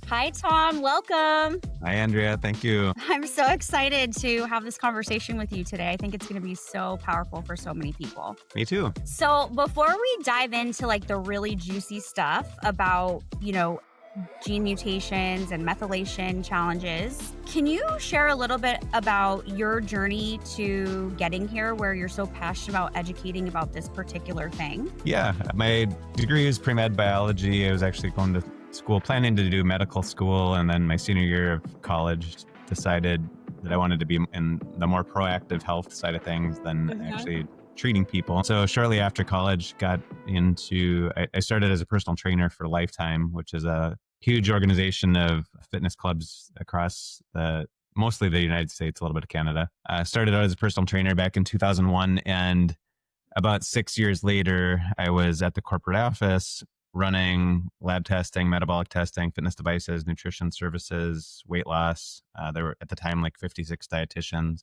Hi, Tom. Welcome. Hi, Andrea. Thank you. I'm so excited to have this conversation with you today. I think it's going to be so powerful for so many people. Me too. So, before we dive into like the really juicy stuff about, gene mutations and methylation challenges, can you share a little bit about your journey to getting here where you're so passionate about educating about this particular thing? Yeah, my degree is pre-med biology. I was actually going to school, planning to do medical school. And then my senior year of college, decided that I wanted to be in the more proactive health side of things than actually treating people. So shortly after college, I started as a personal trainer for Lifetime, which is a huge organization of fitness clubs across mostly the United States, a little bit of Canada. I started out as a personal trainer back in 2001, and about 6 years later, I was at the corporate office running lab testing, metabolic testing, fitness devices, nutrition services, weight loss. There were at the time like 56 dietitians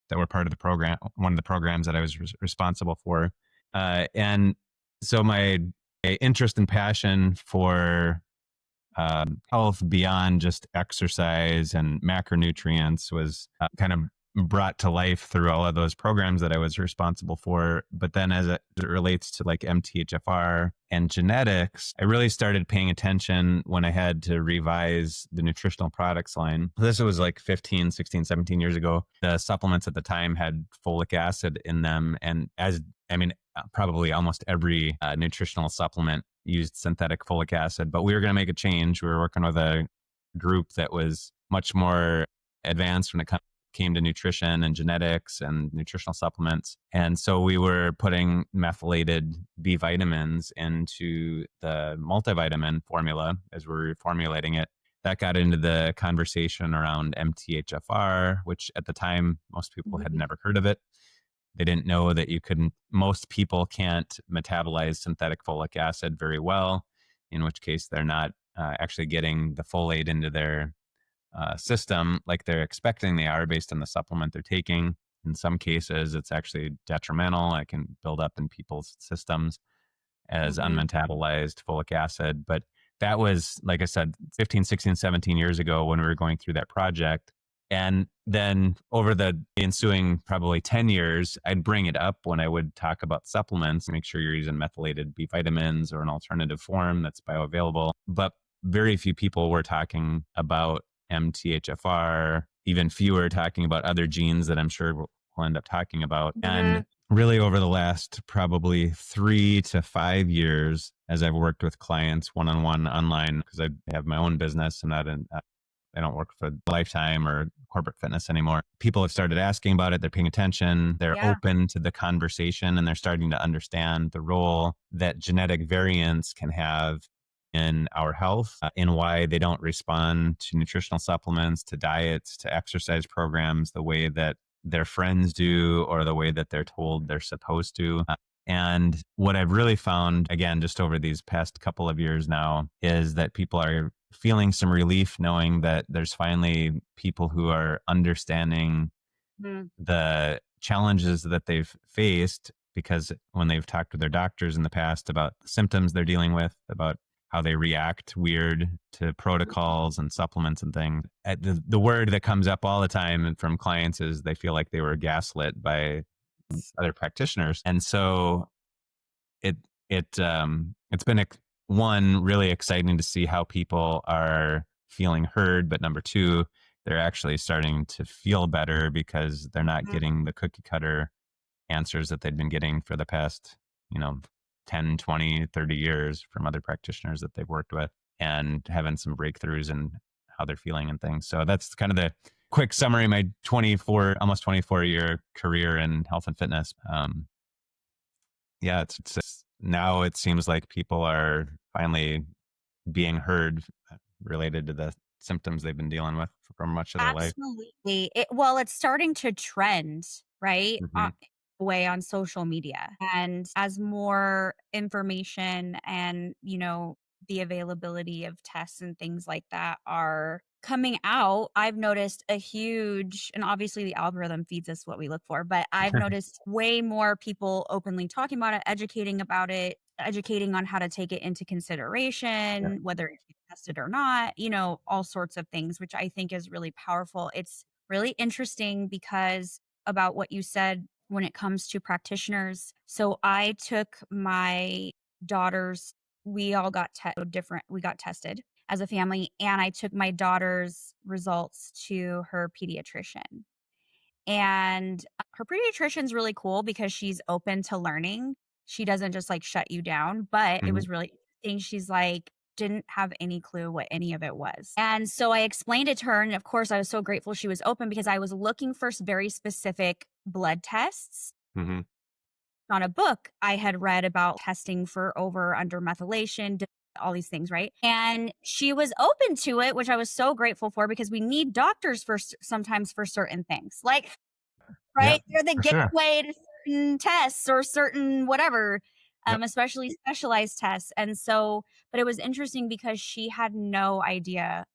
that were part of the program, one of the programs that I was responsible for. And so my interest and passion for health beyond just exercise and macronutrients was kind of brought to life through all of those programs that I was responsible for. But then as it relates to like MTHFR and genetics, I really started paying attention when I had to revise the nutritional products line. This was like 15, 16, 17 years ago. The supplements at the time had folic acid in them. And probably almost every nutritional supplement used synthetic folic acid, but we were going to make a change. We were working with a group that was much more advanced when it came to nutrition and genetics and nutritional supplements. And so we were putting methylated B vitamins into the multivitamin formula as we were formulating it. That got into the conversation around MTHFR, which at the time, most people had never heard of it. They didn't know that most people can't metabolize synthetic folic acid very well, in which case they're not actually getting the folate into their system like they're expecting they are based on the supplement they're taking. In some cases, it's actually detrimental. It can build up in people's systems as unmetabolized folic acid. But that was, like I said, 15, 16, 17 years ago when we were going through that project. And then over the ensuing probably 10 years, I'd bring it up when I would talk about supplements, make sure you're using methylated B vitamins or an alternative form that's bioavailable. But very few people were talking about MTHFR, even fewer talking about other genes that I'm sure we'll end up talking about. And really over the last probably 3 to 5 years, as I've worked with clients one-on-one online, because I have my own business and I don't work for Lifetime or corporate fitness anymore. People have started asking about it. They're paying attention. They're open to the conversation, and they're starting to understand the role that genetic variants can have in our health, and why they don't respond to nutritional supplements, to diets, to exercise programs the way that their friends do or the way that they're told they're supposed to. And what I've really found, again, just over these past couple of years now, is that people are feeling some relief knowing that there's finally people who are understanding the challenges that they've faced, because when they've talked to their doctors in the past about the symptoms they're dealing with, about how they react weird to protocols and supplements and things. The word that comes up all the time from clients is they feel like they were gaslit by other practitioners. And so it's been one, really exciting to see how people are feeling heard, but number two, they're actually starting to feel better because they're not getting the cookie cutter answers that they've been getting for the past, 10, 20, 30 years from other practitioners that they've worked with, and having some breakthroughs in how they're feeling and things. So that's kind of the quick summary of my almost 24-year career in health and fitness. It's now it seems like people are finally being heard related to the symptoms they've been dealing with for much of their life. Absolutely. It's starting to trend, right? Way on social media. And as more information and, the availability of tests and things like that are coming out, I've noticed and obviously the algorithm feeds us what we look for, but I've noticed way more people openly talking about it, educating about it, educating on how to take it into consideration, whether it's tested or not, all sorts of things, which I think is really powerful. It's really interesting because about what you said when it comes to practitioners. So I took my daughter's, we all got we got tested as a family, and I took my daughter's results to her pediatrician. And her pediatrician's really cool because she's open to learning. She doesn't just like shut you down, but it Hmm. was really interesting. She's like, didn't have any clue what any of it was. And so I explained it to her. And of course, I was so grateful she was open because I was looking for very specific blood tests Hmm. on a book I had read about testing for over under methylation, all these things, right? And she was open to it, which I was so grateful for because we need doctors for sometimes for certain things. Like, Yeah, right? They're the for sure. gateway to certain tests or certain whatever, Yep. especially specialized tests. And so, but it was interesting because she had no idea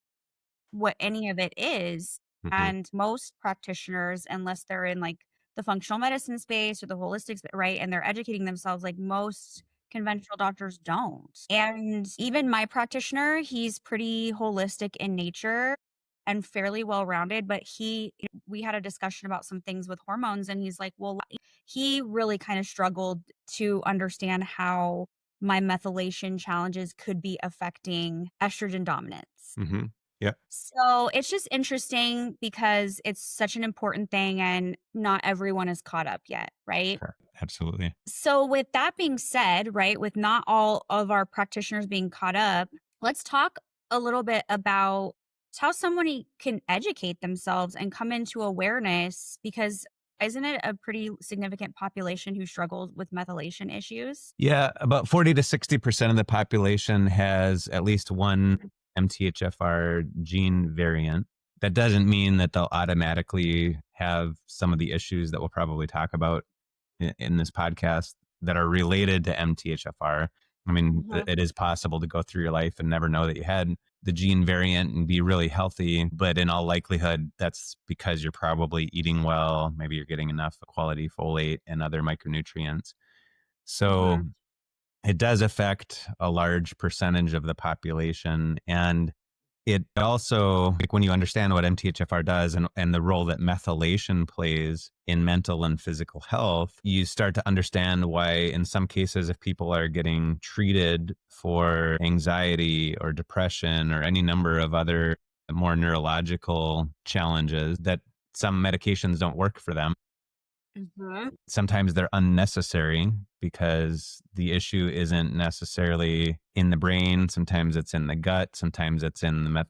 what any of it is. Hmm. And most practitioners, unless they're in like the functional medicine space or the holistic, right? And they're educating themselves, like most conventional doctors don't. And even my practitioner, he's pretty holistic in nature and fairly well rounded, but we had a discussion about some things with hormones, and he's like, well, he really kind of struggled to understand how my methylation challenges could be affecting estrogen dominance. Hmm. Yep. So it's just interesting because it's such an important thing and not everyone is caught up yet, right? Sure. Absolutely. So, with that being said, right, with not all of our practitioners being caught up, let's talk a little bit about how somebody can educate themselves and come into awareness because isn't it a pretty significant population who struggles with methylation issues? Yeah, about 40 to 60% of the population has at least one MTHFR gene variant. That doesn't mean that they'll automatically have some of the issues that we'll probably talk about in this podcast that are related to MTHFR. I mean, Mhm. it is possible to go through your life and never know that you had the gene variant and be really healthy. But in all likelihood, that's because you're probably eating well. Maybe you're getting enough quality folate and other micronutrients. So Mhm. it does affect a large percentage of the population. And it also, like when you understand what MTHFR does and the role that methylation plays in mental and physical health, you start to understand why, in some cases, if people are getting treated for anxiety or depression or any number of other more neurological challenges, that some medications don't work for them. Mhm. Sometimes they're unnecessary because the issue isn't necessarily in the brain. Sometimes it's in the gut. Sometimes it's in the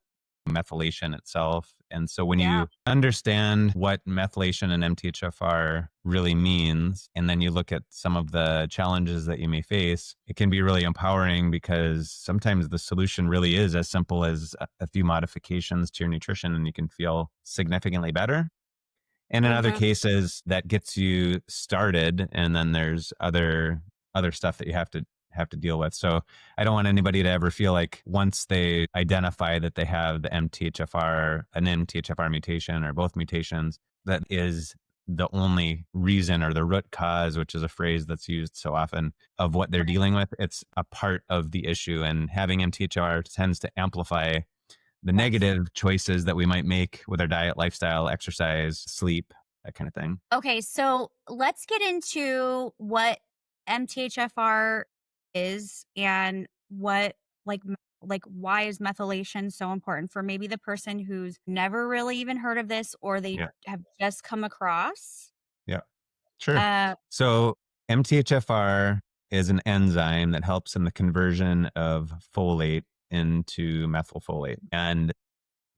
methylation itself. And so when Yeah. you understand what methylation and MTHFR really means, and then you look at some of the challenges that you may face, it can be really empowering because sometimes the solution really is as simple as a few modifications to your nutrition and you can feel significantly better. And in other Mhm. cases, that gets you started, and then there's other stuff that you have to deal with. So I don't want anybody to ever feel like once they identify that they have an MTHFR mutation or both mutations, that is the only reason or the root cause, which is a phrase that's used so often, of what they're dealing with. It's a part of the issue, and having MTHFR tends to amplify the Yes. negative choices that we might make with our diet, lifestyle, exercise, sleep, that kind of thing. Okay, so let's get into what MTHFR is and what like why is methylation so important for maybe the person who's never really even heard of this or they Yeah. have just come across. Yeah. Sure. Uh So MTHFR is an enzyme that helps in the conversion of folate into methylfolate. And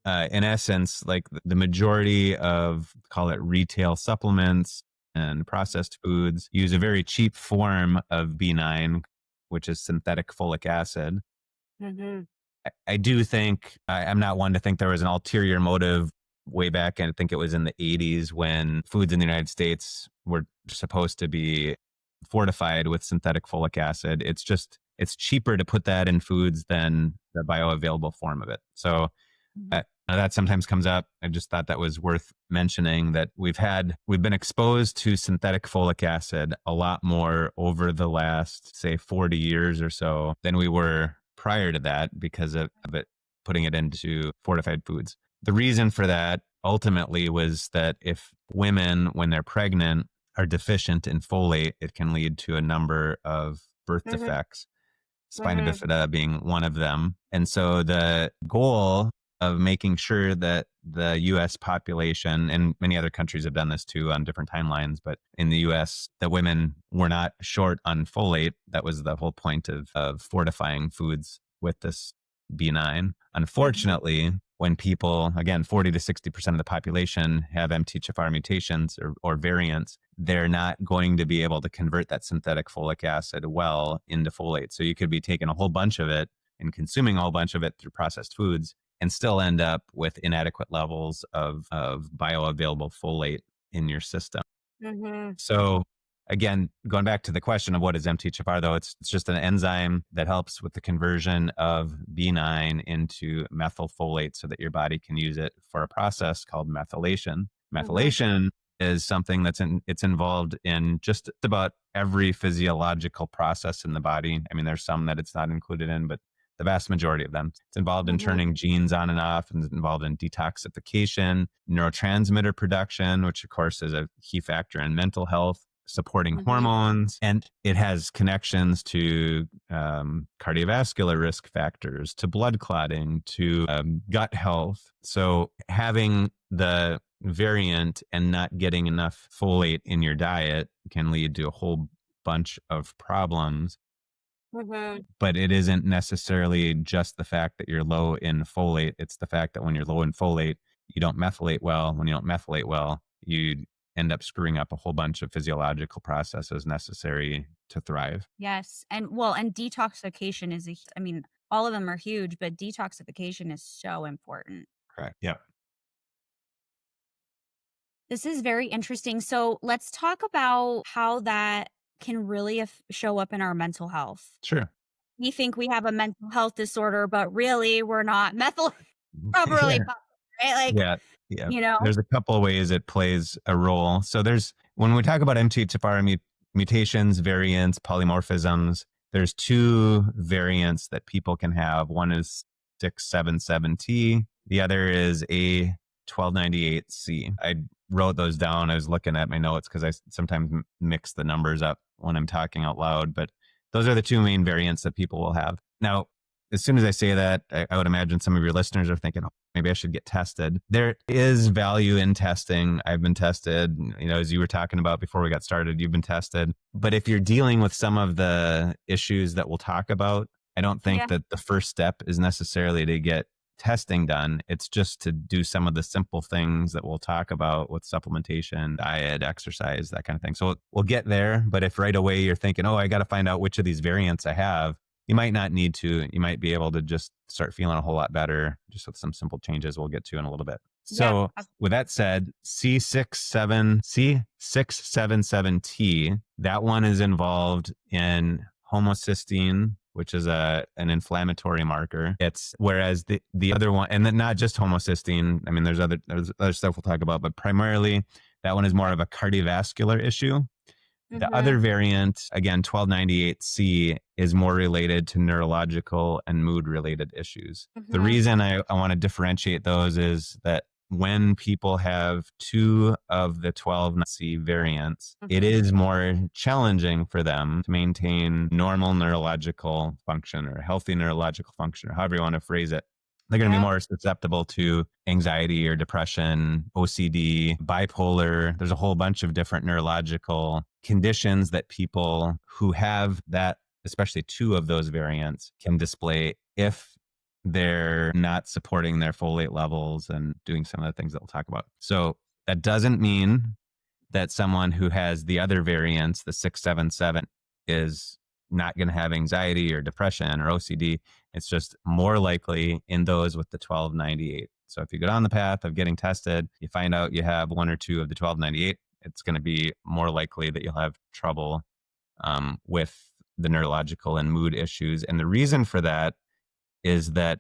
in essence, like the majority of, call it retail supplements and processed foods, use a very cheap form of B9, which is synthetic folic acid. mhm, I do think I'm not one to think there was an ulterior motive way back. And I think it was in the 80s when foods in the United States were supposed to be fortified with synthetic folic acid. It's cheaper to put that in foods than the bioavailable form of it. So mhm, that sometimes comes up. I just thought that was worth mentioning that we've been exposed to synthetic folic acid a lot more over the last, say, 40 years or so than we were prior to that because of it putting it into fortified foods. The reason for that ultimately was that if women, when they're pregnant, are deficient in folate, it can lead to a number of birth Mhm. defects, spina Mhm. bifida being one of them. And so the goal of making sure that the US population, and many other countries have done this too on different timelines, but in the US, that women were not short on folate. That was the whole point of fortifying foods with this B9. Mhm. Unfortunately, when people, again, 40 to 60% of the population have MTHFR mutations or variants, they're not going to be able to convert that synthetic folic acid well into folate. So you could be taking a whole bunch of it and consuming a whole bunch of it through processed foods and still end up with inadequate levels of bioavailable folate in your system. Mhm. So again, going back to the question of what is MTHFR, though, it's just an enzyme that helps with the conversion of B9 into methylfolate so that your body can use it for a process called methylation. Mhm. Methylation is something it's involved in just about every physiological process in the body. I mean, there's some that it's not included in, but the vast majority of them. It's involved in Mhm. turning genes on and off, and it's involved in detoxification, neurotransmitter production, which of course is a key factor in mental health, supporting Mhm. hormones, and it has connections to cardiovascular risk factors, to blood clotting, to gut health. So having the variant and not getting enough folate in your diet can lead to a whole bunch of problems, Mhm. but it isn't necessarily just the fact that you're low in folate. It's the fact that when you're low in folate, you don't methylate well. When you don't methylate well, you end up screwing up a whole bunch of physiological processes necessary to thrive. Yes, and well, and detoxification is I mean, all of them are huge, but detoxification is so important. Correct. Yep. This is very interesting. So, let's talk about how that can really show up in our mental health. Sure. We think we have a mental health disorder, but really we're not methyl properly Yeah. popped, right? Like, Yeah. Yeah. you know? There's a couple of ways it plays a role. So when we talk about MTHFR mutations, variants, polymorphisms, there's two variants that people can have. One is 677T. The other is A1298C. I wrote those down. I was looking at my notes because I sometimes mix the numbers up when I'm talking out loud, but those are the two main variants that people will have. Now, as soon as I say that, I would imagine some of your listeners are thinking, oh, maybe I should get tested. There is value in testing. I've been tested, as you were talking about before we got started, you've been tested. But if you're dealing with some of the issues that we'll talk about, I don't think Yeah. that the first step is necessarily to get testing done. It's just to do some of the simple things that we'll talk about with supplementation, diet, exercise, that kind of thing. So we'll get there. But if right away you're thinking, oh, I got to find out which of these variants I have, you might not need to. You might be able to just start feeling a whole lot better just with some simple changes we'll get to in a little bit. Yeah. So with that said, C677T, that one is involved in homocysteine, which is an inflammatory marker. It's whereas the other one, and then not just homocysteine. I mean, there's other stuff we'll talk about, but primarily that one is more of a cardiovascular issue. The other Mhm. variant, again, 1298C, is more related to neurological and mood related issues. The Mhm. reason I want to differentiate those is that when people have two of the 12C variants, it Mhm. is more challenging for them to maintain normal neurological function or healthy neurological function, or however you want to phrase it. They're going to be Yeah. more susceptible to anxiety or depression, OCD, bipolar. There's a whole bunch of different neurological conditions that people who have that, especially two of those variants, can display if they're not supporting their folate levels and doing some of the things that we'll talk about. So that doesn't mean that someone who has the other variants, the 677, is not going to have anxiety or depression or OCD. It's just more likely in those with the 1298. So if you go down the path of getting tested, you find out you have one or two of the 1298, it's going to be more likely that you'll have trouble with the neurological and mood issues. And the reason for that is that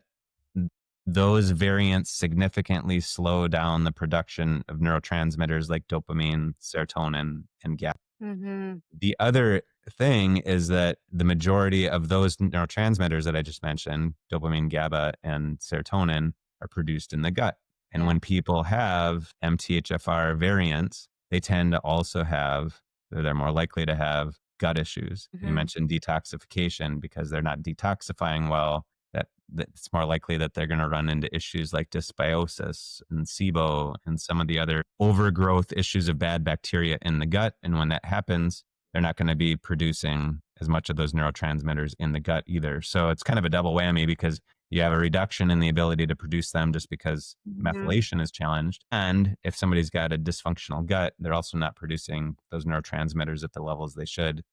those variants significantly slow down the production of neurotransmitters like dopamine, serotonin, and GABA. Mhm. The other thing is that the majority of those neurotransmitters that I just mentioned, dopamine, GABA, and serotonin, are produced in the gut. And Yeah. when people have MTHFR variants, they tend to also have, they're more likely to have gut issues. And you Mhm. mentioned detoxification because they're not detoxifying well. That it's more likely that they're going to run into issues like dysbiosis and SIBO and some of the other overgrowth issues of bad bacteria in the gut. And when that happens, they're not going to be producing as much of those neurotransmitters in the gut either. So it's kind of a double whammy because you have a reduction in the ability to produce them just because Mhm. methylation is challenged. And if somebody's got a dysfunctional gut, they're also not producing those neurotransmitters at the levels they should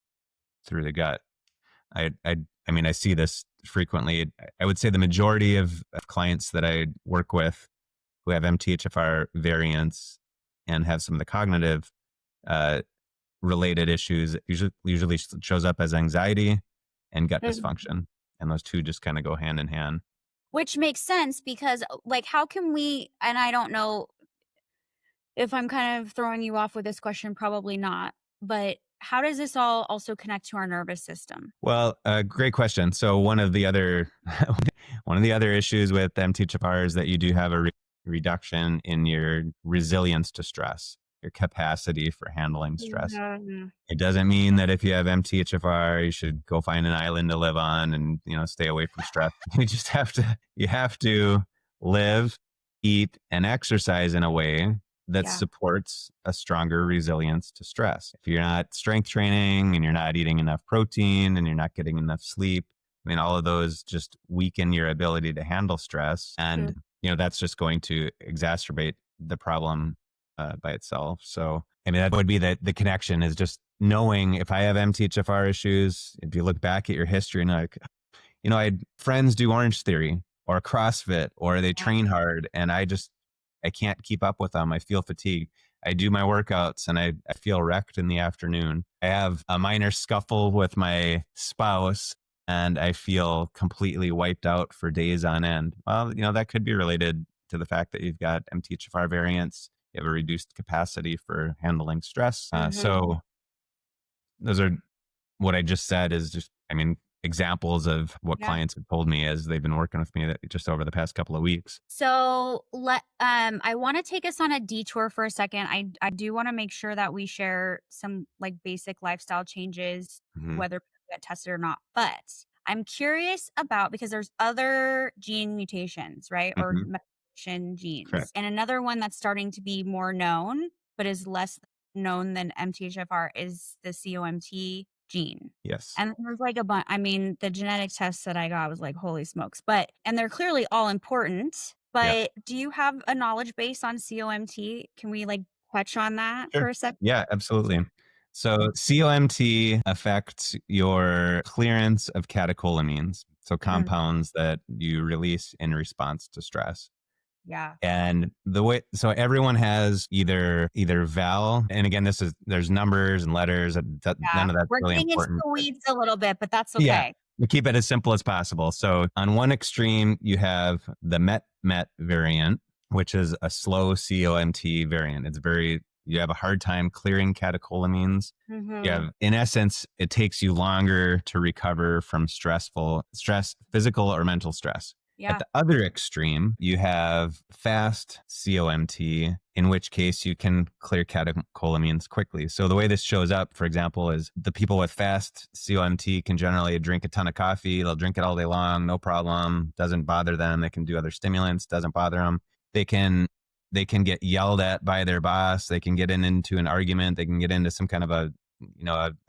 through the gut. I, I, I mean, I see this frequently. I would say the majority of clients that I work with who have MTHFR variants and have some of the cognitive uh, related issues usually shows up as anxiety and gut Mhm. dysfunction, and those two just kind of go hand in hand. Which makes sense because, like, how can we, and I don't know if I'm kind of throwing you off with this question, probably not, but how does this all also connect to our nervous system? Well, great question. So one of the other one of the other issues with MTHFR is that you do have a reduction in your resilience to stress, your capacity for handling stress. Mhm. It doesn't mean that if you have MTHFR, you should go find an island to live on and, stay away from stress. You have to live, eat, and exercise in a way that Yeah. supports a stronger resilience to stress. If you're not strength training and you're not eating enough protein and you're not getting enough sleep, I mean, all of those just weaken your ability to handle stress. True. And, that's just going to exacerbate the problem by itself. So, I mean, that would be the connection is just knowing if I have MTHFR issues, if you look back at your history and like, I had friends do Orange Theory or CrossFit or they Yeah. train hard and I can't keep up with them. I feel fatigued. I do my workouts and I feel wrecked in the afternoon. I have a minor scuffle with my spouse and I feel completely wiped out for days on end. Well, that could be related to the fact that you've got MTHFR variants. You have a reduced capacity for handling stress. Mhm. So those are what I just said is just, I mean, examples of what Yeah. clients have told me as they've been working with me just over the past couple of weeks. So I want to take us on a detour for a second. I do want to make sure that we share some like basic lifestyle changes, Hmm. whether we get tested or not. But I'm curious about, because there's other gene mutations, right? Or Hmm. methylation genes. Correct. And another one that's starting to be more known, but is less known than MTHFR is the COMT gene. Yes. And there's like a bunch. I mean, the genetic tests that I got was like, holy smokes. But, and they're clearly all important. Yeah. But do you have a knowledge base on COMT? Can we like touch on that for Sure. a sec? Yeah, absolutely. So COMT affects your clearance of catecholamines, so Mhm. compounds that you release in response to stress. Yeah. And so everyone has either val, and again, there's numbers and letters. Yeah. None of that's We're really getting into important. the weeds a little bit, but that's Yeah, okay. we keep it as simple as possible. So on one extreme, you have the MET variant, which is a slow COMT variant. You have a hard time clearing catecholamines. You Mhm. have, in essence, it takes you longer to recover from stress, physical or mental stress. At Yeah. the other extreme, you have fast COMT, in which case you can clear catecholamines quickly. So the way this shows up, for example, is the people with fast COMT can generally drink a ton of coffee. They'll drink it all day long, no problem. Doesn't bother them. They can do other stimulants, doesn't bother them. They can they can get yelled at by their boss. They can get into an argument. They can get into some kind of a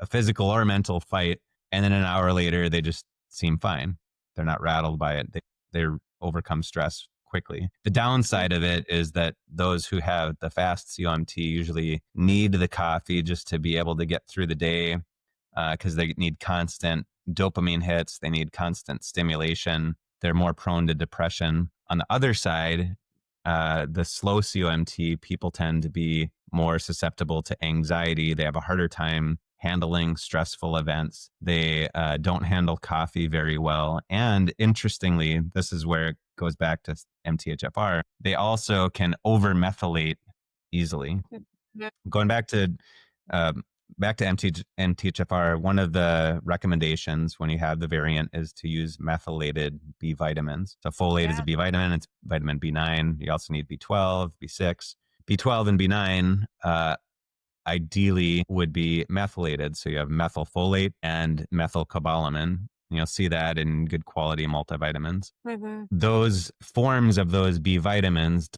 physical or mental fight, and then an hour later they just seem fine. They're not rattled by it. They overcome stress quickly. The downside of it is that those who have the fast COMT usually need the coffee just to be able to get through the day because they need constant dopamine hits. They need constant stimulation. They're more prone to depression. On the other side, the slow COMT people tend to be more susceptible to anxiety. They have a harder time handling stressful events. They don't handle coffee very well. And interestingly, this is where it goes back to MTHFR. They also can over methylate easily. Mhm. Going back to uh, back to MTHFR, one of the recommendations when you have the variant is to use methylated B vitamins. So folate is a Yeah. B vitamin. It's vitamin B9. You also need B12, B6. B12 and B9 ideally would be methylated. So you have methylfolate and methylcobalamin. You'll see that in good quality multivitamins. Mhm. Those forms of those B vitamins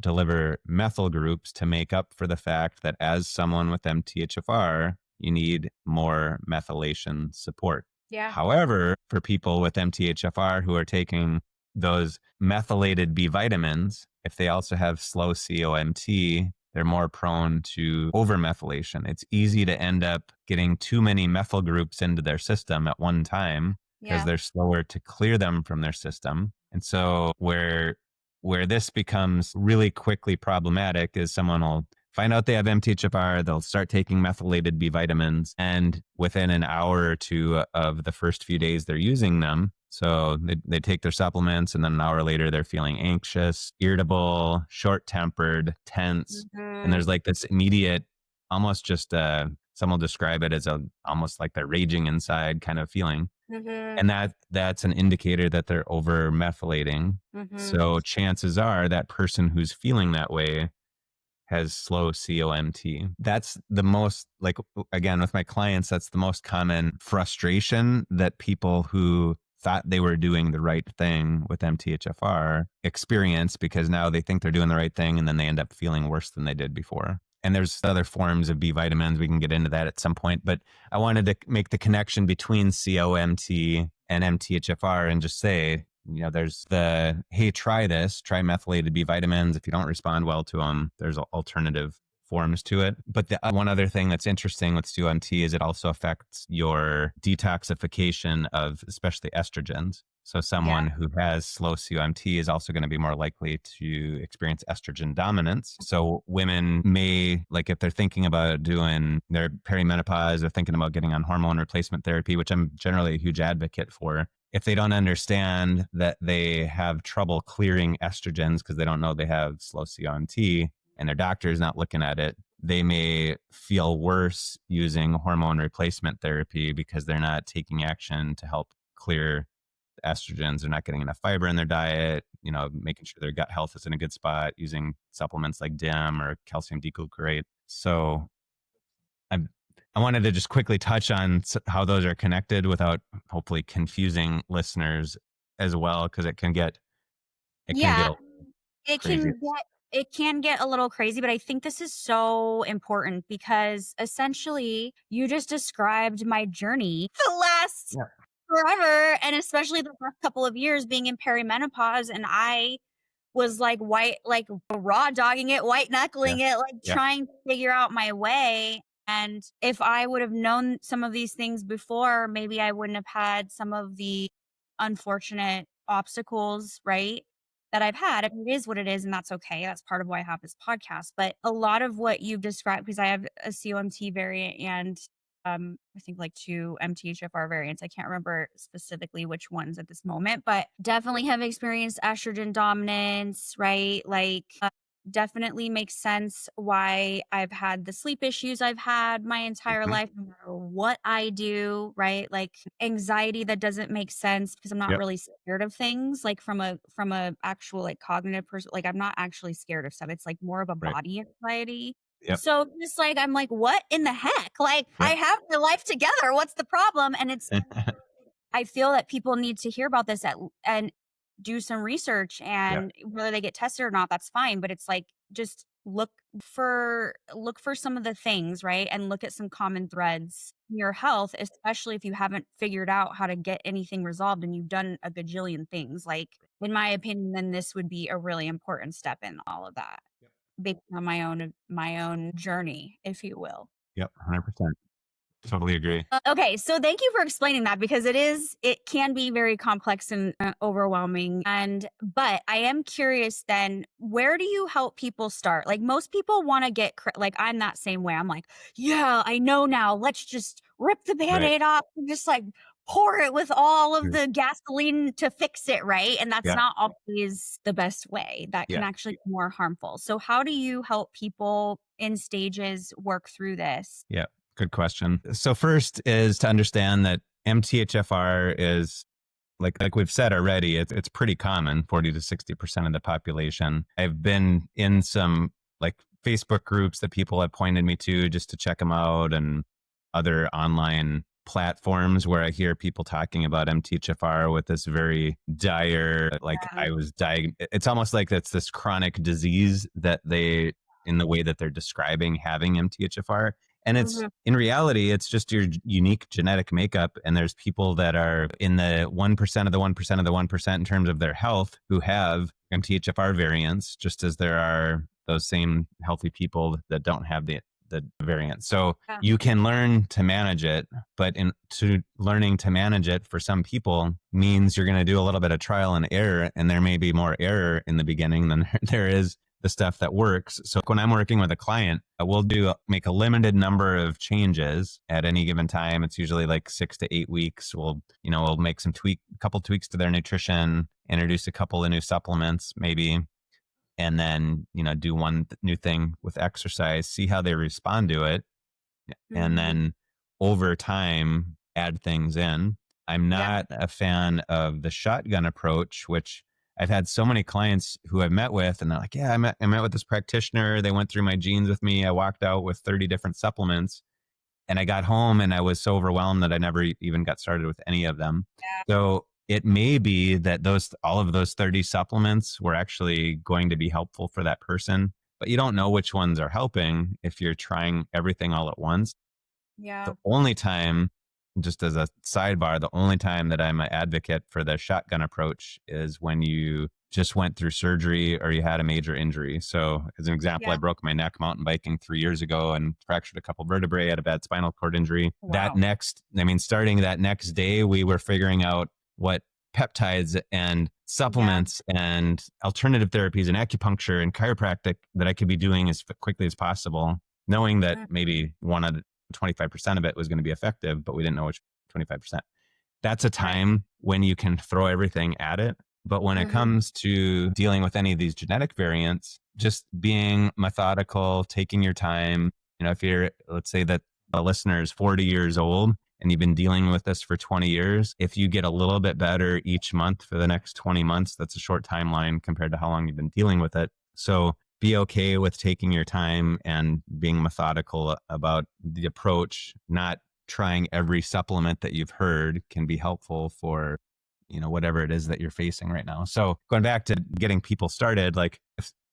deliver methyl groups to make up for the fact that as someone with MTHFR, you need more methylation support. Yeah. However, for people with MTHFR who are taking those methylated B vitamins, if they also have slow COMT, they're more prone to overmethylation. It's easy to end up getting too many methyl groups into their system at one time because Yeah. they're slower to clear them from their system. And so where this becomes really quickly problematic is someone will find out they have MTHFR, they'll start taking methylated B vitamins, and within an hour or two of the first few days they're using them, so they take their supplements, and then an hour later they're feeling anxious, irritable, short-tempered, tense, and Mhm. there's like this immediate, almost just some will describe it as a almost like they're raging inside kind of feeling, Mhm. and that's an indicator that they're over methylating. Mhm. So chances are that person who's feeling that way has slow COMT. That's the most, like, again, with my clients, that's the most common frustration that people who thought they were doing the right thing with MTHFR experience, because now they think they're doing the right thing and then they end up feeling worse than they did before. And there's other forms of B vitamins. We can get into that at some point, but I wanted to make the connection between COMT and MTHFR and just say, there's the, hey, try this, try methylated B vitamins. If you don't respond well to them, there's alternative forms to it. But the one other thing that's interesting with COMT is it also affects your detoxification of especially estrogens. So Yeah. someone who has slow COMT is also going to be more likely to experience estrogen dominance. So women may, like, if they're thinking about doing their perimenopause or thinking about getting on hormone replacement therapy, which I'm generally a huge advocate for, if they don't understand that they have trouble clearing estrogens because they don't know they have slow COMT and their doctor is not looking at it, they may feel worse using hormone replacement therapy because they're not taking action to help clear the estrogens. They're not getting enough fiber in their diet, making sure their gut health is in a good spot, using supplements like DIM or calcium declucarate. So I I wanted to just quickly touch on how those are connected without hopefully confusing listeners as well, because it can get Yeah. a little It crazy. can get it can get a little crazy, but I think this is so important because essentially you just described my journey the last Yeah. forever, and especially the last couple of years being in perimenopause, and I was like raw dogging it, white Yeah. knuckling it, like Yeah. trying to figure out my way. And if I would have known some of these things before, maybe I wouldn't have had some of the unfortunate obstacles, right? That I've had. I mean, it is what it is, and that's okay. That's part of why I have this podcast. But a lot of what you've described, because I have a COMT variant and I think like two MTHFR variants. I can't remember specifically which ones at this moment, but definitely have experienced estrogen dominance, right? Definitely makes sense why I've had the sleep issues I've had my entire Mhm. life, no matter what I do, right? Like anxiety that doesn't make sense because I'm not Yep. really scared of things, like from a actual like cognitive person. Like I'm not actually scared of stuff. It's like more of a Right. body anxiety. Yep. So just like I'm like, what in the heck? Like I Yep. have my life together. What's the problem? And it's I feel that people need to hear about this and do some research, Yeah. and whether they get tested or not, that's fine. But it's like just look for some of the things, right? And look at some common threads in your health, especially if you haven't figured out how to get anything resolved and you've done a gajillion things. Like, in my opinion, then this would be a really important step in all of that. Based on my own journey, if you will. Yep. 100%. Totally agree. Okay, so thank you for explaining that because it can be very complex and overwhelming. But I am curious then, where do you help people start? Like most people want to like I'm that same way. I'm like, yeah, I know now. Let's just rip the Right. band-aid off and just like pour it with all of True. the gasoline to fix it, right? And that's Yeah. not always the best way. That can Yeah. actually be more harmful. So how do you help people in stages work through this? Yeah. Good question. So first is to understand that MTHFR is like we've said already, it's pretty common, 40 to 60% of the population. I've been in some like Facebook groups that people have pointed me to just to check them out, and other online platforms where I hear people talking about MTHFR with this very dire, like Yeah. I was dying. It's almost like it's this chronic disease that they, in the way that they're describing having MTHFR. And it's Mhm. in reality, it's just your unique genetic makeup. And there's people that are in the 1% of the 1% of the 1% in terms of their health who have MTHFR variants, just as there are those same healthy people that don't have the variant. So Yeah. you can learn to manage it, but to learning to manage it for some people means you're going to do a little bit of trial and error, and there may be more error in the beginning than there is the stuff that works. So when I'm working with a client, we'll make a limited number of changes at any given time. It's usually like 6 to 8 weeks. We'll make a couple tweaks to their nutrition, introduce a couple of new supplements, maybe, and then, do one new thing with exercise, see how they respond to it. And Mhm. then over time, add things in. I'm Yeah. not a fan of the shotgun approach, which I've had so many clients who I've met with, and they're like, yeah, I met with this practitioner. They went through my genes with me. I walked out with 30 different supplements, and I got home and I was so overwhelmed that I never even got started with any of them. Yeah. So it may be that all of those 30 supplements were actually going to be helpful for that person, but you don't know which ones are helping if you're trying everything all at once. The Yeah. only time, just as a sidebar, the only time that I'm an advocate for the shotgun approach is when you just went through surgery or you had a major injury. So, as an example, I Yeah. broke my neck mountain biking 3 years ago and fractured a couple vertebrae, had a bad spinal cord injury. Wow. Starting that next day, we were figuring out what peptides and Yeah. supplements and alternative therapies and acupuncture and chiropractic that I could be doing as quickly as possible, knowing that Mm. maybe one of 25% of it was going to be effective, but we didn't know which 25%. That's a Right. time when you can throw everything at it. But when it Mhm. comes to dealing with any of these genetic variants, just being methodical, taking your time, if let's say that a listener is 40 years old and you've been dealing with this for 20 years, if you get a little bit better each month for the next 20 months, that's a short timeline compared to how long you've been dealing with it. So be okay with taking your time and being methodical about the approach. Not trying every supplement that you've heard can be helpful for, whatever it is that you're facing right now. So going back to getting people started, like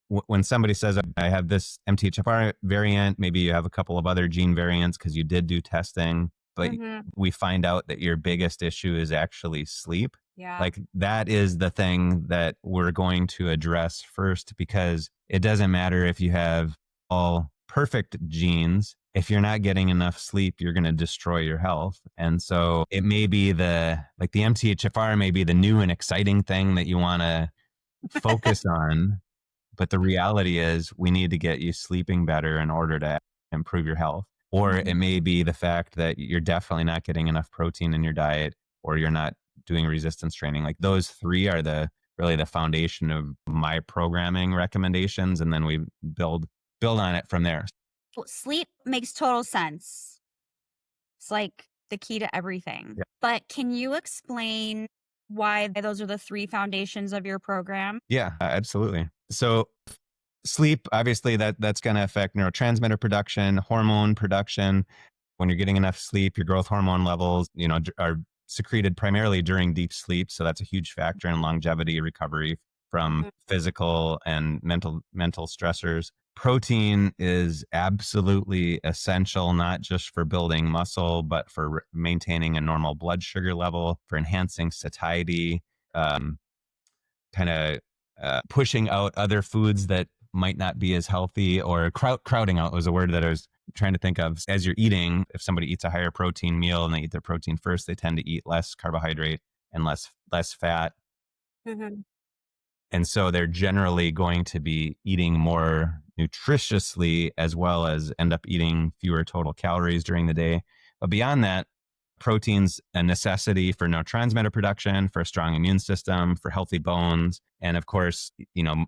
when somebody says, I have this MTHFR variant, maybe you have a couple of other gene variants because you did do testing, but Mhm. we find out that your biggest issue is actually sleep. Yeah. Like that is the thing that we're going to address first, because it doesn't matter if you have all perfect genes. If you're not getting enough sleep, you're going to destroy your health. And so it may be the MTHFR may be the new and exciting thing that you want to focus on, but the reality is we need to get you sleeping better in order to improve your health. Or it Mhm. may be the fact that you're definitely not getting enough protein in your diet, or you're not doing resistance training. Like those three are really the foundation of my programming recommendations. And then we build on it from there. Well, sleep makes total sense. It's like the key to everything. But can you explain why those are the 3 foundations of your program? Yeah, absolutely. So sleep, obviously that's going to affect neurotransmitter production, hormone production. When you're getting enough sleep, your growth hormone levels, are secreted primarily during deep sleep. So that's a huge factor in longevity recovery from Mhm. physical and mental stressors. Protein is absolutely essential, not just for building muscle, but for maintaining a normal blood sugar level, for enhancing satiety, um, kind of pushing out other foods that might not be as healthy, or crowding out was a word that I was trying to think of. As you're eating, if somebody eats a higher protein meal and they eat their protein first, they tend to eat less carbohydrate and less fat. Mhm. And so they're generally going to be eating more nutritiously, as well as end up eating fewer total calories during the day. But beyond that, protein's a necessity for neurotransmitter production, for a strong immune system, for healthy bones, and of course,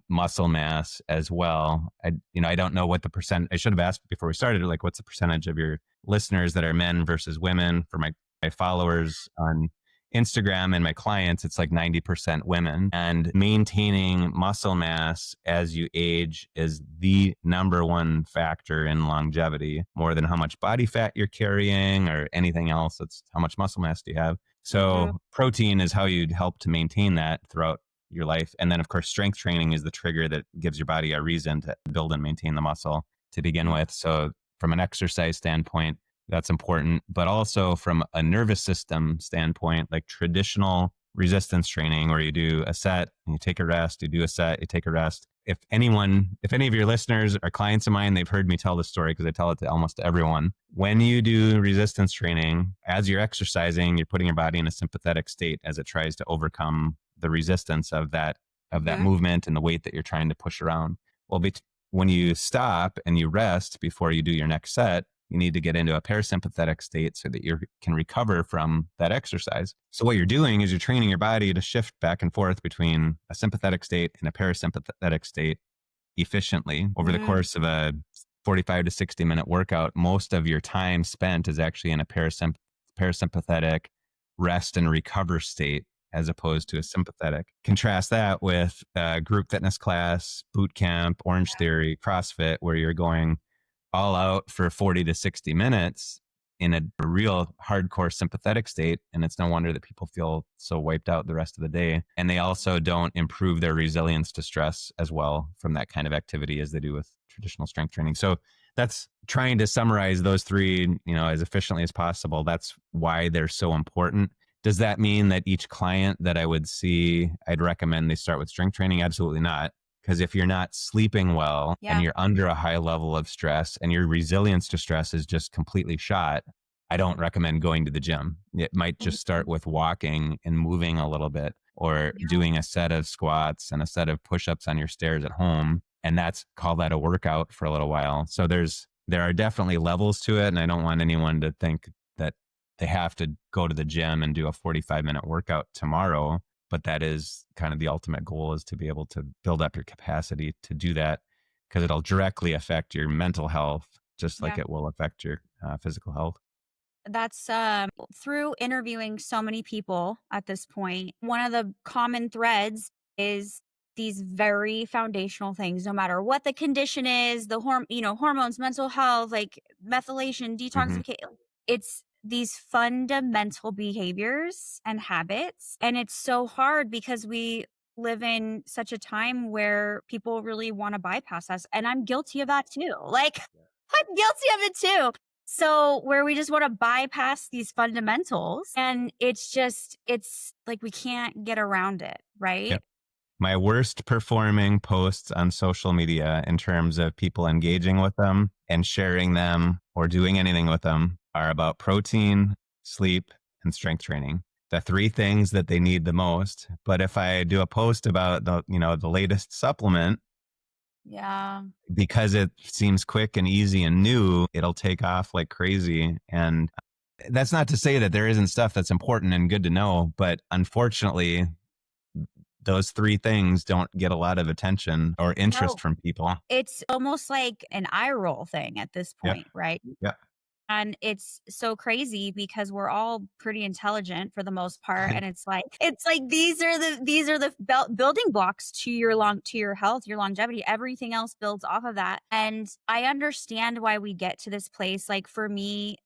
muscle mass as well. I don't know what the percent. I should have asked before we started, like, what's the percentage of your listeners that are men versus women? For my followers on Instagram and my clients, it's like 90% women. And maintaining muscle mass as you age is the number one factor in longevity, more than how much body fat you're carrying or anything else. It's how much muscle mass do you have. Mhm. So protein is how you'd help to maintain that throughout your life. And then, of course, strength training is the trigger that gives your body a reason to build and maintain the muscle to begin Mm. with. So from an exercise standpoint, that's important, but also from a nervous system standpoint, like traditional resistance training where you do a set and you take a rest, you do a set, you take a rest. If any of your listeners are clients of mine, they've heard me tell this story because I tell it to almost everyone. When you do resistance training, as you're exercising, you're putting your body in a sympathetic state as it tries to overcome the resistance of that Mhm. movement and the weight that you're trying to push around. Well, when you stop and you rest before you do your next set, you need to get into a parasympathetic state so that you can recover from that exercise. So what you're doing is you're training your body to shift back and forth between a sympathetic state and a parasympathetic state efficiently over the Mm. course of a 45 to 60-minute workout. Most of your time spent is actually in a parasympathetic rest and recover state as opposed to a sympathetic. Contrast that with a group fitness class, boot camp, Orange Theory, CrossFit, where you're going all out for 40 to 60 minutes in a real hardcore sympathetic state. And it's no wonder that people feel so wiped out the rest of the day. And they also don't improve their resilience to stress as well from that kind of activity as they do with traditional strength training. So that's trying to summarize those three, as efficiently as possible. That's why they're so important. Does that mean that each client that I would see, I'd recommend they start with strength training? Absolutely not. Because if you're not sleeping well and Yeah. you're under a high level of stress and your resilience to stress is just completely shot, I don't recommend going to the gym. It might just start Mhm. with walking and moving a little bit or Yeah. doing a set of squats and a set of push-ups on your stairs at home. And call that a workout for a little while. So there are definitely levels to it. And I don't want anyone to think that they have to go to the gym and do a 45-minute workout tomorrow, but that is kind of the ultimate goal, is to be able to build up your capacity to do that, because it'll directly affect your mental health just like Yeah. it will affect your physical health. That's through interviewing so many people at this point, one of the common threads is these very foundational things, no matter what the condition is, hormones, mental health, like methylation, Hmm. detoxification. It's these fundamental behaviors and habits. And it's so hard because we live in such a time where people really want to bypass us. And I'm guilty of that too. Like, I'm guilty of it too. So where we just want to bypass these fundamentals, and it's like we can't get around it, right? Yep. My worst performing posts on social media in terms of people engaging with them and sharing them or doing anything with them are about protein, sleep, and strength training. The three things that they need the most. But if I do a post about the latest supplement, Yeah. because it seems quick and easy and new, it'll take off like crazy. And that's not to say that there isn't stuff that's important and good to know, but unfortunately, those three things don't get a lot of attention or interest No, from people. it's almost like an eye roll thing at this Yep. point, right? Yep. And it's so crazy because we're all pretty intelligent for the most part, and it's like these are the building blocks to your health, your longevity. Everything else builds off of that. And I understand why we get to this place. Like for me,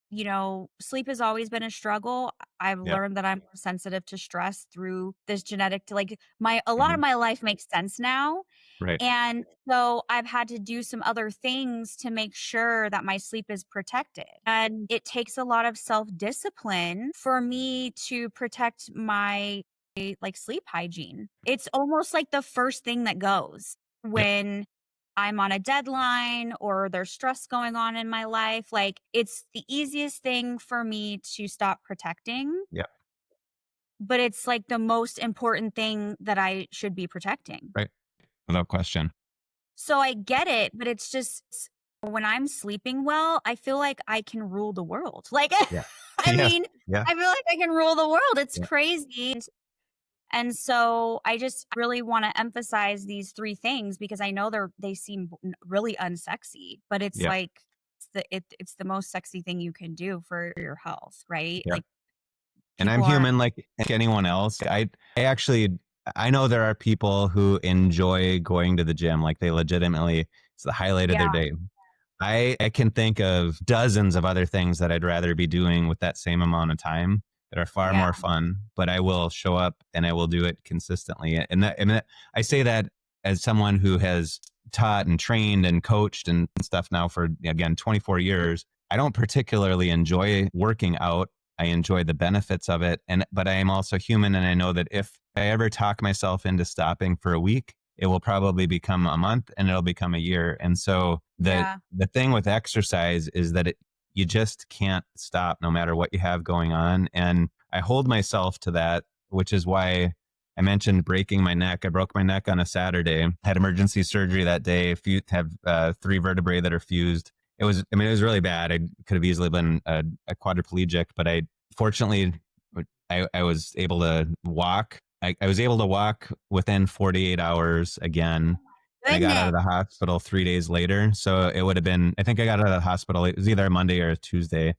sleep has always been a struggle. I've Yep. learned that I'm more sensitive to stress through this genetic, like my a lot of Hmm. my life makes sense now, Right. and so I've had to do some other things to make sure that my sleep is protected. And it takes a lot of self-discipline for me to protect my like sleep hygiene. It's almost like the first thing that goes Yep. when I'm on a deadline or there's stress going on in my life. Like it's the easiest thing for me to stop protecting, Yep. but it's like the most important thing that I should be protecting. Right. Without question. So I get it, but it's just when I'm sleeping well, I feel like I can rule the world. Like Yeah. I Yes. mean, Yeah. I feel like I can rule the world. It's Yeah. crazy. And so I just really want to emphasize these three things because I know they seem really unsexy, but it's Yeah. like it's the most sexy thing you can do for your health, right? Yeah. Like And I'm people are human like anyone else. I actually I know there are people who enjoy going to the gym, like they legitimately it's the highlight of their yeah, day. I can think of dozens of other things that I'd rather be doing with that same amount of time that are far yeah, more fun, but I will show up and I will do it consistently. And I say that as someone who has taught and trained and coached and stuff now for again 24 years. I don't particularly enjoy working out. I enjoy the benefits of it, and but I am also human, and I know that if I ever talk myself into stopping for a week, it will probably become a month and it'll become a year. And so yeah, the thing with exercise is that you just can't stop no matter what you have going on. And I hold myself to that, which is why I mentioned breaking my neck. I broke my neck on a Saturday, had emergency surgery that day, have three vertebrae that are fused. I mean, it was really bad. I could have easily been a quadriplegic, but fortunately, I was able to walk. I was able to walk within 48 hours again, and I got out goodness, of the hospital 3 days later. So it would have been, I think I got out of the hospital. It was either a Monday or a Tuesday.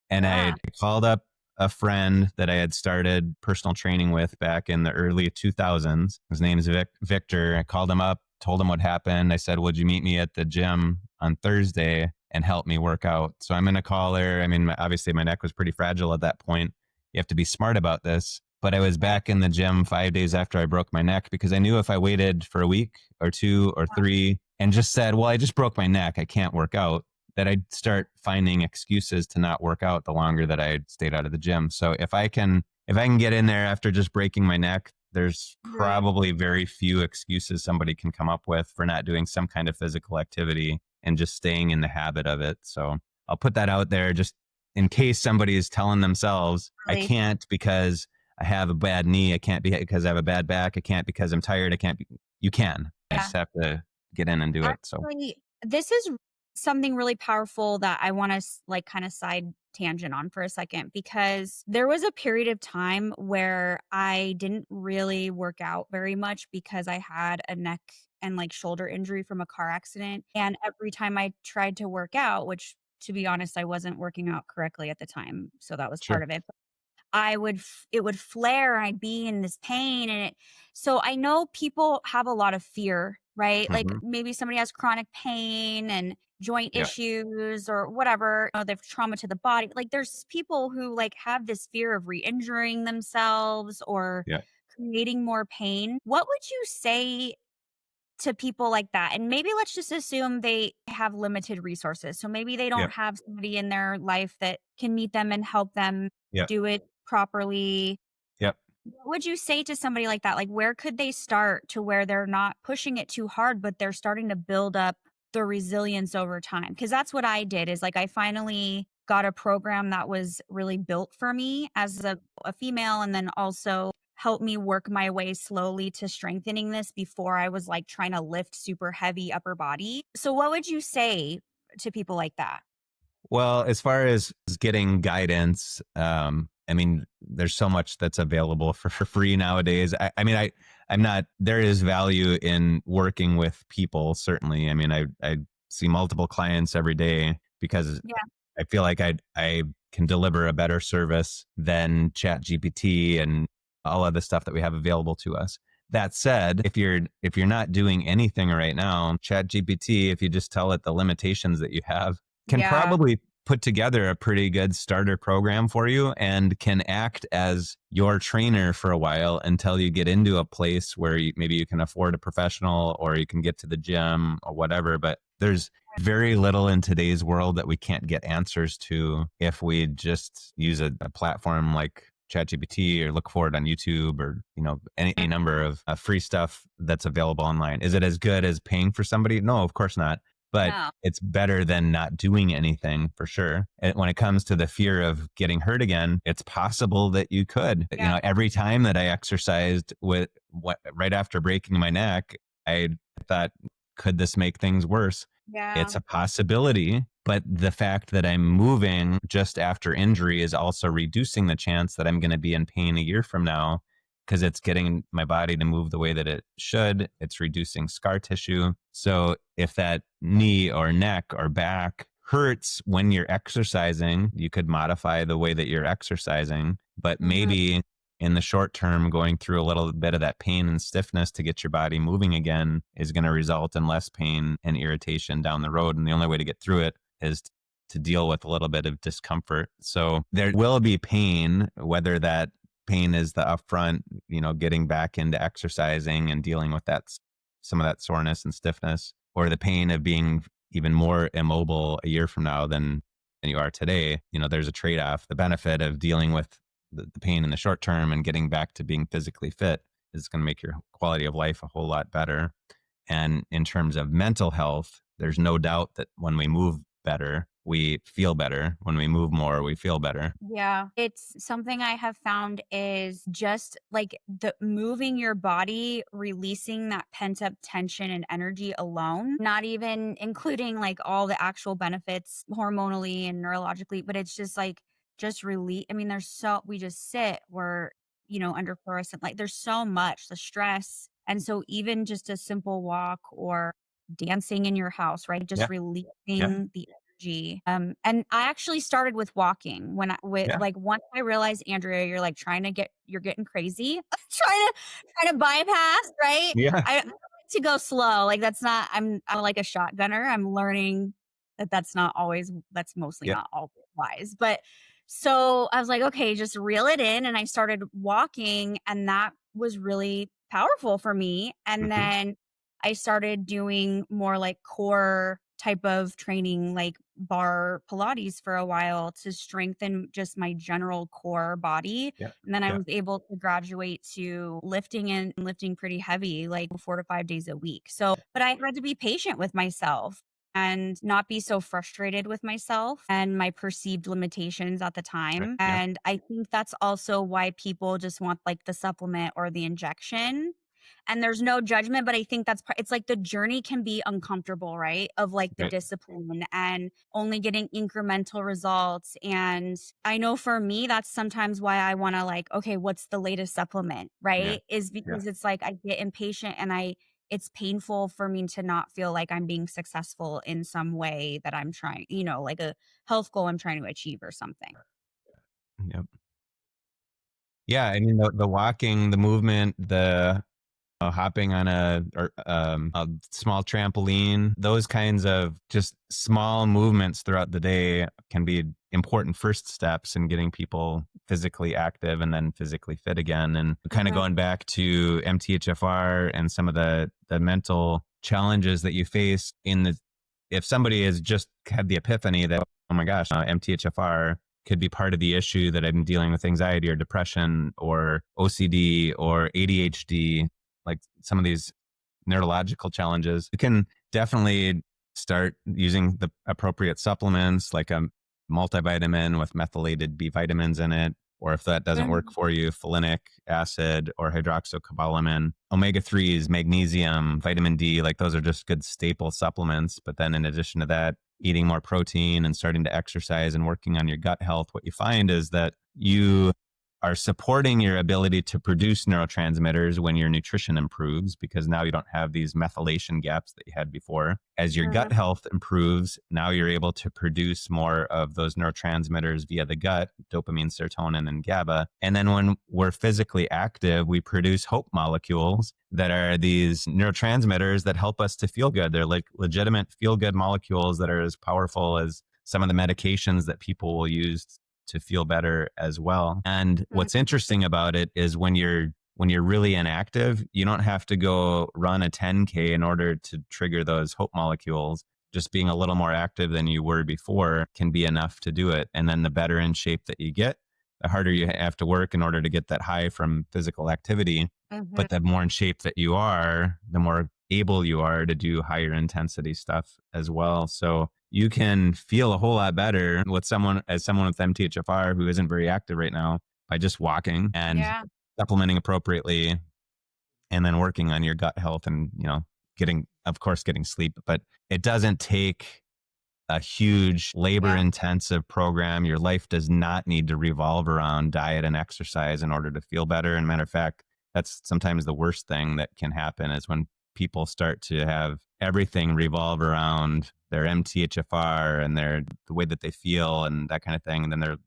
And yeah, I called up a friend that I had started personal training with back in the early 2000s. His name is Victor. I called him up, told him what happened. I said, would you meet me at the gym on Thursday and help me work out? So I'm going to call her. I mean, obviously my neck was pretty fragile at that point. You have to be smart about this. But I was right, back in the gym 5 days after I broke my neck because I knew if I waited for a week or two or three and just said, well, I just broke my neck, I can't work out, that I'd start finding excuses to not work out the longer that I stayed out of the gym. So if I can get in there after just breaking my neck, there's right. probably very few excuses somebody can come up with for not doing some kind of physical activity and just staying in the habit of it. So I'll put that out there just in case somebody is telling themselves, I Really, can't because I have a bad knee. I can't because I have a bad back. I can't because I'm tired. I can't be, you can. I yeah. just have to get in and do it. So, Actually, this is something really powerful that I want to like kind of side tangent on for a second because there was a period of time where I didn't really work out very much because I had a neck and like shoulder injury from a car accident. And every time I tried to work out, which to be honest, I wasn't working out correctly at the time. So that was part sure. of it. It would flare and I'd be in this pain and it so I know people have a lot of fear, right? Like Hmm. maybe somebody has chronic pain and joint Yeah. issues or whatever, they have trauma to the body. Like there's people who like have this fear of re-injuring themselves or Yeah. creating more pain. What would you say to people like that? And maybe let's just assume they have limited resources. So maybe they Yeah. don't have somebody in their life that can meet them and help them Yeah. do it properly. Yep. What would you say to somebody like that? Like, where could they start to where they're not pushing it too hard, but they're starting to build up the resilience over time? Because that's what I did is like I finally got a program that was really built for me as a female and then also helped me work my way slowly to strengthening this before I was like trying to lift super heavy upper body. So what would you say to people like that? Well, as far as getting guidance, I mean, there's so much that's available for free nowadays. I'm not, there is value in working with people, certainly. I mean, I see multiple clients every day because Yeah. I feel like I can deliver a better service than Chat GPT and all of the stuff that we have available to us. That said, if you're not doing anything right now, Chat GPT, if you just tell it the limitations that you have, can Yeah. probably put together a pretty good starter program for you and can act as your trainer for a while until you get into a place where maybe you can afford a professional or you can get to the gym or whatever. But there's very little in today's world that we can't get answers to if we just use a platform like ChatGPT or look for it on YouTube or any number of free stuff that's available online. Is it as good as paying for somebody? No, of course not. But No. it's better than not doing anything for sure. And when it comes to the fear of getting hurt again, it's possible that you could. Yeah. Every time that I exercised right after breaking my neck, I thought, could this make things worse? Yeah. It's a possibility, but the fact that I'm moving just after injury is also reducing the chance that I'm going to be in pain a year from now because it's getting my body to move the way that it should. It's reducing scar tissue. So if that knee or neck or back hurts when you're exercising, you could modify the way that you're exercising, but Mhm. maybe in the short term, going through a little bit of that pain and stiffness to get your body moving again is going to result in less pain and irritation down the road. And the only way to get through it is to deal with a little bit of discomfort. So there will be pain, whether that pain is the upfront, getting back into exercising and dealing with some of that soreness and stiffness, or the pain of being even more immobile a year from now than you are today. There's a trade off. The benefit of dealing with the pain in the short term and getting back to being physically fit is going to make your quality of life a whole lot better. And in terms of mental health, there's no doubt that when we move better, we feel better. When we move more, we feel better. Yeah. It's something I have found is just like the moving your body, releasing that pent up tension and energy alone, not even including like all the actual benefits hormonally and neurologically, but it's just like just release. I mean, we just sit, we're, under fluorescent light. There's so much, the stress. And so even just a simple walk or dancing in your house, right? Just Yeah. Yeah. releasing the energy. And I actually started with walking when Yeah. like, once I realized, Andrea, you're getting crazy, trying to bypass, right? Yeah. I like to go slow, like, I'm like a shotgunner, I'm learning that's mostly Yeah. not always wise, but so I was like, "Okay, just reel it in," and I started walking, and that was really powerful for me, and Hmm. then I started doing more like core type of training, like bar Pilates for a while to strengthen just my general core body. Yeah. And then I Yeah. was able to graduate to lifting and lifting pretty heavy, like 4 to 5 days a week. So, but I had to be patient with myself and not be so frustrated with myself and my perceived limitations at the Right. time. Yeah. And I think that's also why people just want like the supplement or the injection, and there's no judgment, but I think it's like the journey can be uncomfortable, right? Of like the Right. discipline and only getting incremental results. And I know for me, that's sometimes why I want to like, okay, what's the latest supplement, Yeah. right? Is Yeah. because it's like I get impatient and it's painful for me to not feel like I'm being successful in some way that I'm trying, like a health goal I'm trying to achieve or something. Yep. Yeah. I mean, the walking, the movement, the hopping on a small trampoline, those kinds of just small movements throughout the day can be important first steps in getting people physically active and then physically fit again. And kind of Mhm. going back to MTHFR and some of the mental challenges that you face if somebody has just had the epiphany that, oh my gosh, MTHFR could be part of the issue that I'm dealing with anxiety or depression or OCD or ADHD, like some of these neurological challenges, you can definitely start using the appropriate supplements like a multivitamin with methylated B vitamins in it. Or if that doesn't work Mhm. for you, folinic acid or hydroxycobalamin, omega 3s, magnesium, vitamin D, like those are just good staple supplements. But then in addition to that, eating more protein and starting to exercise and working on your gut health, what you find is that you are supporting your ability to produce neurotransmitters when your nutrition improves, because now you don't have these methylation gaps that you had before. As your gut Mhm. health improves, now you're able to produce more of those neurotransmitters via the gut, dopamine, serotonin, and GABA. And then when we're physically active, we produce hope molecules that are these neurotransmitters that help us to feel good. They're like legitimate feel good molecules that are as powerful as some of the medications that people will use to feel better as well. And what's Mhm. interesting about it is when you're really inactive, you don't have to go run a 10K in order to trigger those hope molecules. Just being a little more active than you were before can be enough to do it. And then the better in shape that you get, the harder you have to work in order to get that high from physical activity. Mhm. But the more in shape that you are, the more able you are to do higher intensity stuff as well. So you can feel a whole lot better with someone with MTHFR who isn't very active right now by just walking and Yeah. supplementing appropriately and then working on your gut health and, of course, getting sleep, but it doesn't take a huge labor Yeah. intensive program. Your life does not need to revolve around diet and exercise in order to feel better. And matter of fact, that's sometimes the worst thing that can happen is when people start to have everything revolve around their MTHFR and the way that they feel and that kind of thing. And then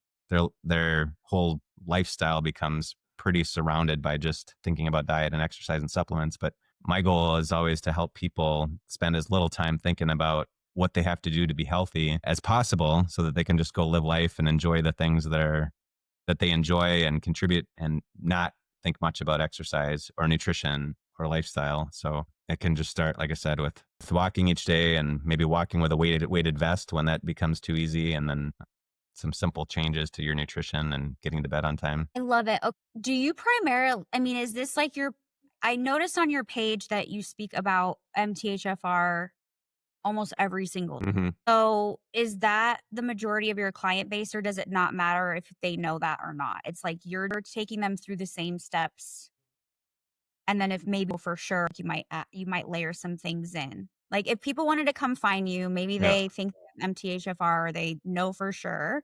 their whole lifestyle becomes pretty surrounded by just thinking about diet and exercise and supplements. But my goal is always to help people spend as little time thinking about what they have to do to be healthy as possible so that they can just go live life and enjoy the things that they enjoy and contribute and not think much about exercise or nutrition or lifestyle. So it can just start, like I said, with walking each day and maybe walking with a weighted vest when that becomes too easy. And then some simple changes to your nutrition and getting to bed on time. I love it. Do you primarily, I mean, is this like I noticed on your page that you speak about MTHFR almost every single day. Hmm. So is that the majority of your client base, or does it not matter if they know that or not? It's like you're taking them through the same steps. And then if maybe for sure, you might layer some things in. Like if people wanted to come find you, maybe Yeah. they think MTHFR, or they know for sure,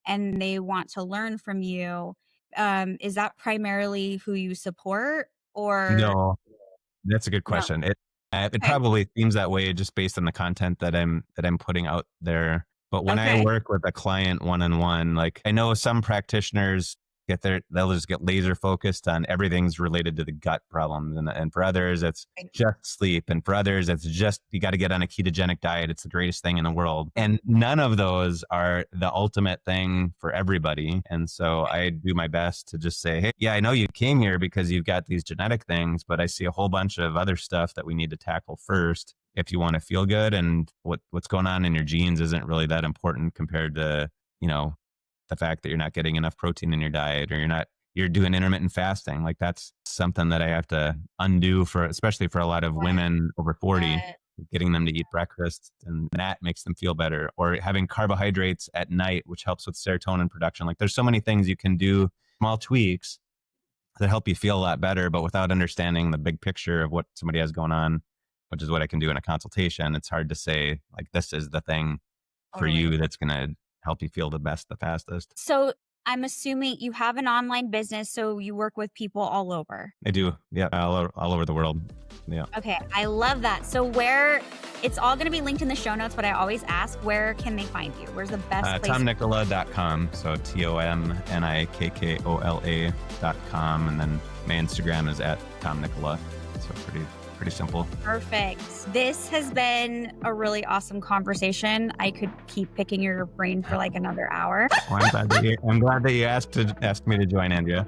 and they want to learn from you. Is that primarily who you support, or No, that's a good no? question. It Okay. probably seems that way just based on the content that I'm putting out there. But when I Okay. work with a client one on one, like I know some practitioners they'll just get laser focused on everything's related to the gut problems, and for others it's just sleep, and for others it's just you got to get on a ketogenic diet. It's the greatest thing in the world, and none of those are the ultimate thing for everybody. And so I do my best to just say, hey, yeah, I know you came here because you've got these genetic things, but I see a whole bunch of other stuff that we need to tackle first if you want to feel good. And what's going on in your genes isn't really that important compared to, you know, the fact that you're not getting enough protein in your diet, or you're doing intermittent fasting. Like that's something that I have to undo for, especially for a lot of women over 40, What? getting them to eat breakfast, and that makes them feel better, or having carbohydrates at night, which helps with serotonin production. Like there's so many things you can do, small tweaks that help you feel a lot better, but without understanding the big picture of what somebody has going on, which is what I can do in a consultation, it's hard to say like, this is the thing for Totally. you that's going to help you feel the best, the fastest. So I'm assuming you have an online business, so you work with people all over. I do. Yeah. All over the world. Yeah. Okay, I love that. So where it's all going to be linked in the show notes, but I always ask, where can they find you? Where's the best place? TomNikkola.com. So TomNikkola.com. And then my Instagram is at Tom Nikkola. So pretty simple. Perfect. This has been a really awesome conversation. I could keep picking your brain for like another hour. Well, I'm glad that you asked me to join, Andrea.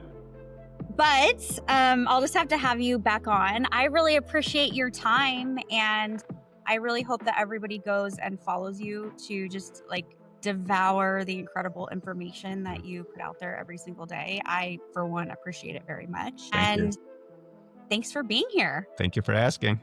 But I'll just have to have you back on. I really appreciate your time, and I really hope that everybody goes and follows you to just like devour the incredible information that you put out there every single day. I, for one, appreciate it very much. Thank you. And thanks for being here. Thank you for asking.